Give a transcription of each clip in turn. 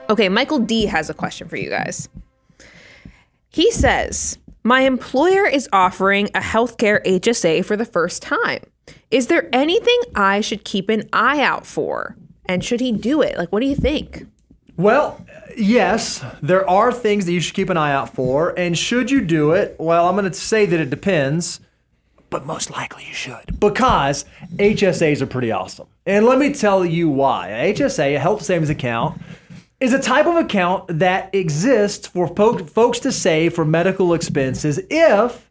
Okay, Michael D has a question for you guys. He says, my employer is offering a healthcare HSA for the first time. Is there anything I should keep an eye out for? And should he do it? Like, what do you think? Well, yes, there are things that you should keep an eye out for. And should you do it? Well, I'm going to say that it depends, but most likely you should. Because HSAs are pretty awesome. And let me tell you why. A HSA, a health savings account, is a type of account that exists for folks to save for medical expenses if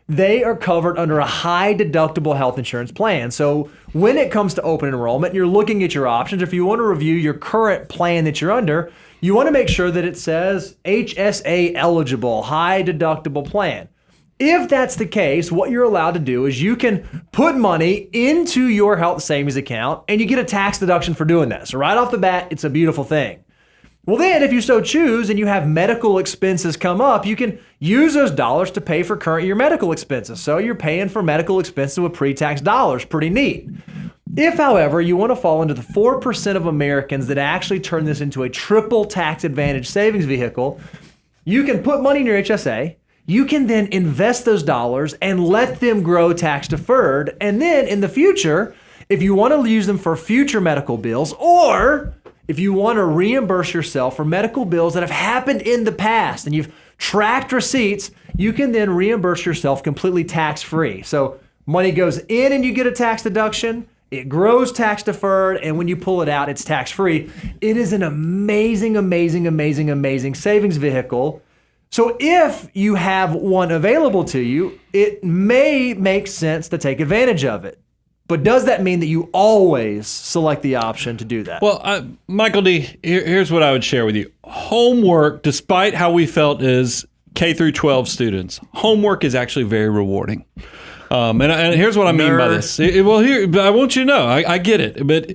they are covered under a high deductible health insurance plan. So when it comes to open enrollment, you're looking at your options. If you want to review your current plan that you're under, you want to make sure that it says HSA eligible, high deductible plan. If that's the case, what you're allowed to do is you can put money into your health savings account and you get a tax deduction for doing that. So right off the bat, it's a beautiful thing. Well, then if you so choose and you have medical expenses come up, you can use those dollars to pay for current year medical expenses. So you're paying for medical expenses with pre-tax dollars. Pretty neat. If, however, you want to fall into the 4% of Americans that actually turn this into a triple tax advantage savings vehicle, you can put money in your HSA. You can then invest those dollars and let them grow tax deferred. And then in the future, if you want to use them for future medical bills, or if you want to reimburse yourself for medical bills that have happened in the past and you've tracked receipts, you can then reimburse yourself completely tax-free. So money goes in and you get a tax deduction, it grows tax deferred, and when you pull it out, it's tax-free. It is an amazing, amazing, amazing, amazing savings vehicle. So if you have one available to you, it may make sense to take advantage of it. But does that mean that you always select the option to do that? Well, Michael D., here's what I would share with you. Homework, despite how we felt as K through 12 students, homework is actually very rewarding. And here's what I mean by this. Well, I want you to know, I get it. But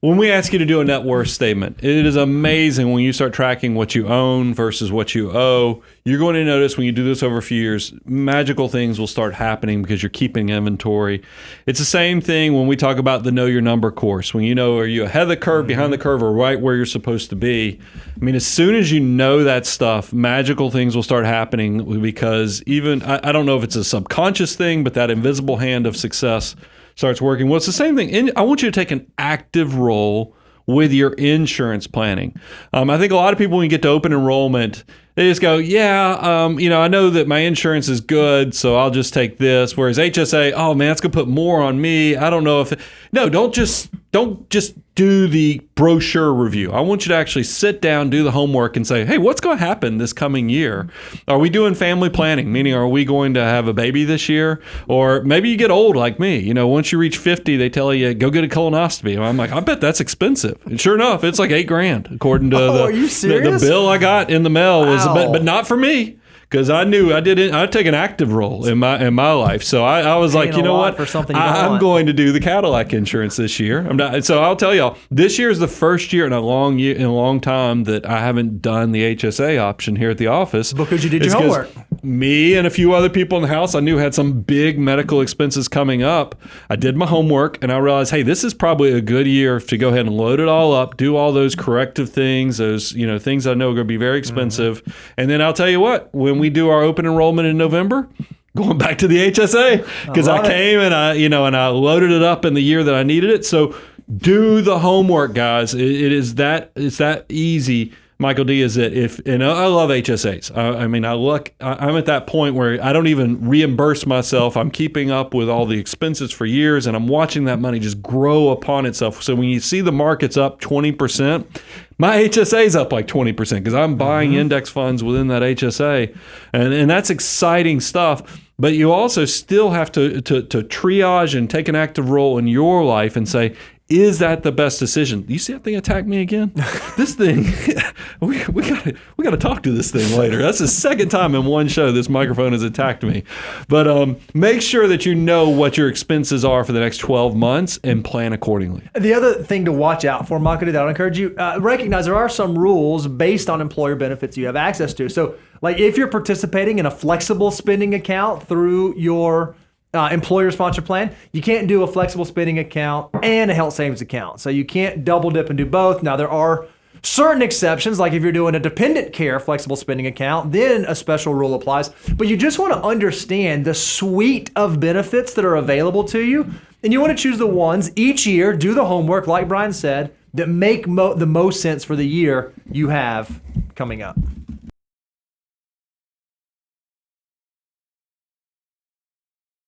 when we ask you to do a net worth statement, it is amazing when you start tracking what you own versus what you owe. You're going to notice when you do this over a few years, magical things will start happening because you're keeping inventory. It's the same thing when we talk about the Know Your Number course. When you know, are you ahead of the curve, behind the curve, or right where you're supposed to be? I mean, as soon as you know that stuff, magical things will start happening because even, I don't know if it's a subconscious thing, but that invisible hand of success starts working. Well, it's the same thing. I want you to take an active role with your insurance planning. I think a lot of people, when you get to open enrollment, they just go, I know that my insurance is good, so I'll just take this. Whereas HSA, oh man, it's gonna put more on me. I don't know if don't just do the brochure review. I want you to actually sit down, do the homework, and say, hey, what's going to happen this coming year? Are we doing family planning? Meaning, are we going to have a baby this year? Or maybe you get old like me. You know, once you reach 50, they tell you, go get a colonoscopy. And I'm like, I bet that's expensive. And sure enough, it's like $8,000 according to are you serious? The bill I got in the mail was, Wow. but not for me. Because I knew I'd take an active role in my life. So I was like, you know what? For something you don't I'm want. going to do the Cadillac insurance this year. So I'll tell y'all, this year is the first year in a long time that I haven't done the HSA option here at the office. Because you did It's your 'cause homework. Me and a few other people in the house I knew had some big medical expenses coming up. I did my homework and I realized, hey, this is probably a good year to go ahead and load it all up, do all those corrective things, those things I know are going to be very expensive. And then I'll tell you what, when we do our open enrollment in November, going back to the HSA, because I came and I loaded it up in the year that I needed it. So do the homework, guys. It's that easy. Michael D, is that I love HSAs. I'm at that point where I don't even reimburse myself. I'm keeping up with all the expenses for years, and I'm watching that money just grow upon itself. So when you see the market's up 20%, my HSA is up like 20% because I'm buying index funds within that HSA, and that's exciting stuff. But you also still have to triage and take an active role in your life and say, is that the best decision? You see that thing attack me again? This thing, we got to talk to this thing later. That's the second time in one show this microphone has attacked me. But make sure that you know what your expenses are for the next 12 months and plan accordingly. The other thing to watch out for, Michael, that I would encourage you, recognize there are some rules based on employer benefits you have access to. So like if you're participating in a flexible spending account through your employer sponsored plan, you can't do a flexible spending account and a health savings account. So you can't double dip and do both. Now there are Certain exceptions, like if you're doing a dependent care flexible spending account, then a special rule applies. But you just want to understand the suite of benefits that are available to you. And you want to choose the ones each year, do the homework, like Brian said, that make the most sense for the year you have coming up.